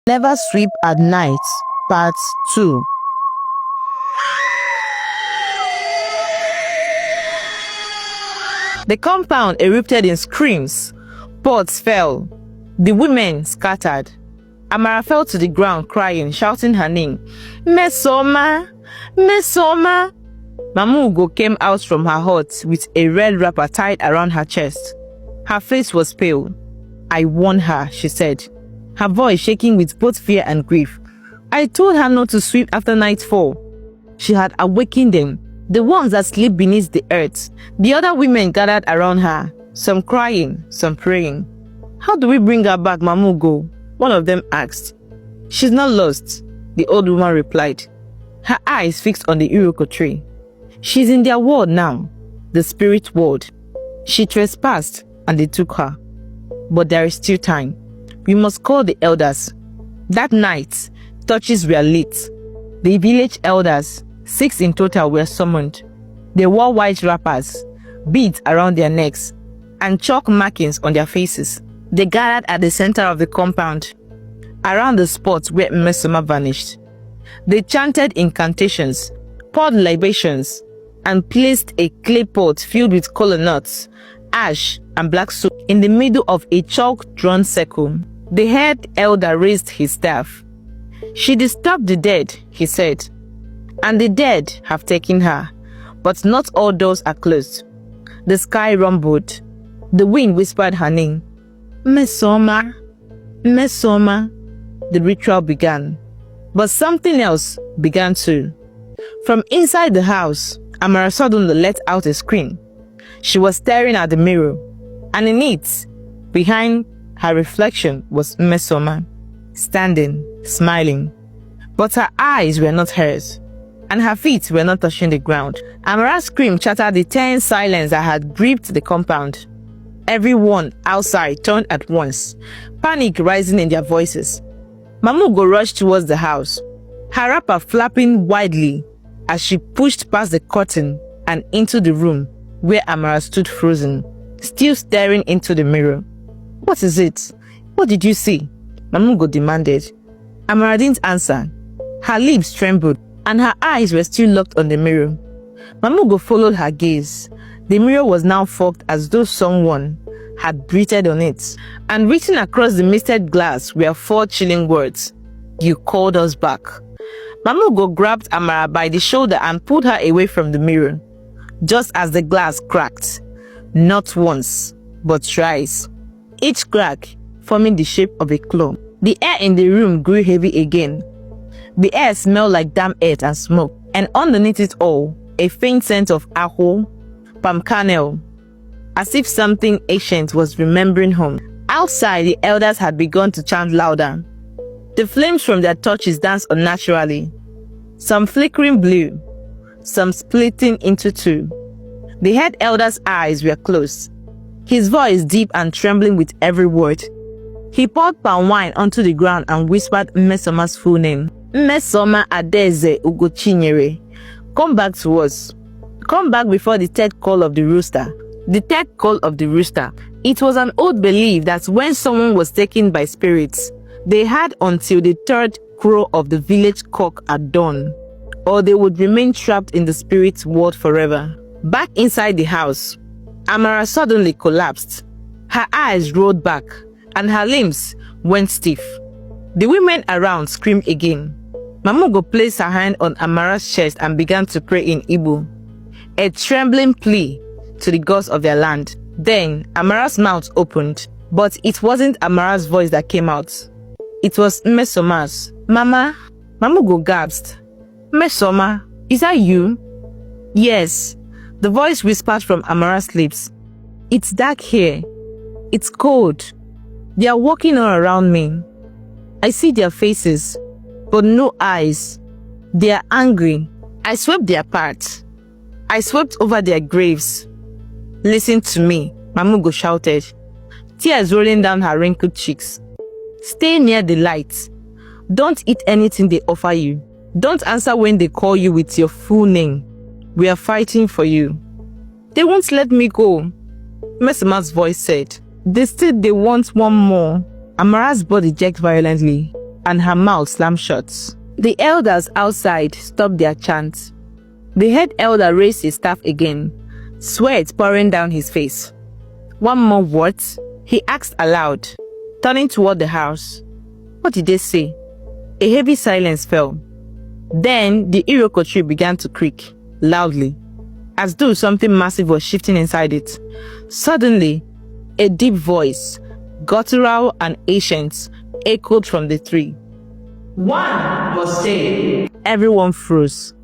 Never Sweep at Night, Part 2. The compound erupted in screams. Pots fell. The women scattered. Amara fell to the ground crying, shouting her name. Mmesoma! Mmesoma! Mama Ugo came out from her hut with a red wrapper tied around her chest. Her face was pale. I warned her, she said, her voice shaking with both fear and grief. I told her not to sweep after nightfall. She had awakened them, the ones that sleep beneath the earth. The other women gathered around her, some crying, some praying. How do we bring her back, Mama Ugo? One of them asked. She's not lost, the old woman replied, her eyes fixed on the Iroko tree. She's in their world now, the spirit world. She trespassed and they took her. But there is still time. We must call the elders. That night, torches were lit. The village elders, 6 in total, were summoned. They wore white wrappers, beads around their necks, and chalk markings on their faces. They gathered at the center of the compound, around the spot where Mmesoma vanished. They chanted incantations, poured libations, and placed a clay pot filled with kola nuts, ash, and black soap in the middle of a chalk-drawn circle. The head elder raised his staff. She disturbed the dead, he said, and the dead have taken her, but not all doors are closed. The sky rumbled. The wind whispered her name. Mmesoma, Mmesoma. The ritual began. But something else began too. From inside the house, Amara suddenly let out a scream. She was staring at the mirror, and in it, behind her reflection, was Mmesoma, standing, smiling. But her eyes were not hers, and her feet were not touching the ground. Amara's scream shattered the tense silence that had gripped the compound. Everyone outside turned at once, panic rising in their voices. Mama Ugo rushed towards the house, her wrapper flapping widely as she pushed past the curtain and into the room where Amara stood frozen, still staring into the mirror. What is it? What did you see? Mama Ugo demanded. Amara didn't answer. Her lips trembled and her eyes were still locked on the mirror. Mama Ugo followed her gaze. The mirror was now fogged as though someone had breathed on it, and written across the misted glass were 4 chilling words. You called us back. Mama Ugo grabbed Amara by the shoulder and pulled her away from the mirror, just as the glass cracked. Not once, but thrice, each crack forming the shape of a claw. The air in the room grew heavy again. The air smelled like damp earth and smoke, and underneath it all, a faint scent of aho, palm kernel, as if something ancient was remembering home. Outside, the elders had begun to chant louder. The flames from their torches danced unnaturally, some flickering blue, some splitting into 2. The head elder's eyes were closed, his voice deep and trembling with every word. He poured palm wine onto the ground and whispered Mmesoma's full name. Mmesoma Adeze Ugochinyere. Come back to us. Come back before the 3rd call of the rooster. The 3rd call of the rooster. It was an old belief that when someone was taken by spirits, they had until the 3rd crow of the village cock at dawn, or they would remain trapped in the spirit world forever. Back inside the house, Amara suddenly collapsed. Her eyes rolled back, and her limbs went stiff. The women around screamed again. Mama Ugo placed her hand on Amara's chest and began to pray in Igbo, a trembling plea to the gods of their land. Then Amara's mouth opened, but it wasn't Amara's voice that came out. It was Mmesoma's. Mama Ugo gasped. Mmesoma, is that you? Yes, the voice whispered from Amara's lips. It's dark here. It's cold. They are walking all around me. I see their faces, but no eyes. They are angry. I swept their paths. I swept over their graves. Listen to me, Mama Ugo shouted, tears rolling down her wrinkled cheeks. Stay near the light. Don't eat anything they offer you. Don't answer when they call you with your full name. We are fighting for you. They won't let me go, Mmesoma's voice said. They said they want one more. Amara's body jerked violently. and her mouth slammed shut. The elders outside stopped their chant. The head elder raised his staff again, sweat pouring down his face. "One more what?" he asked aloud, turning toward the house. What did they say? A heavy silence fell. Then the Iroko tree began to creak loudly, as though something massive was shifting inside it. Suddenly, a deep voice, guttural and ancient, echoed from the tree. "One must stay." Everyone froze.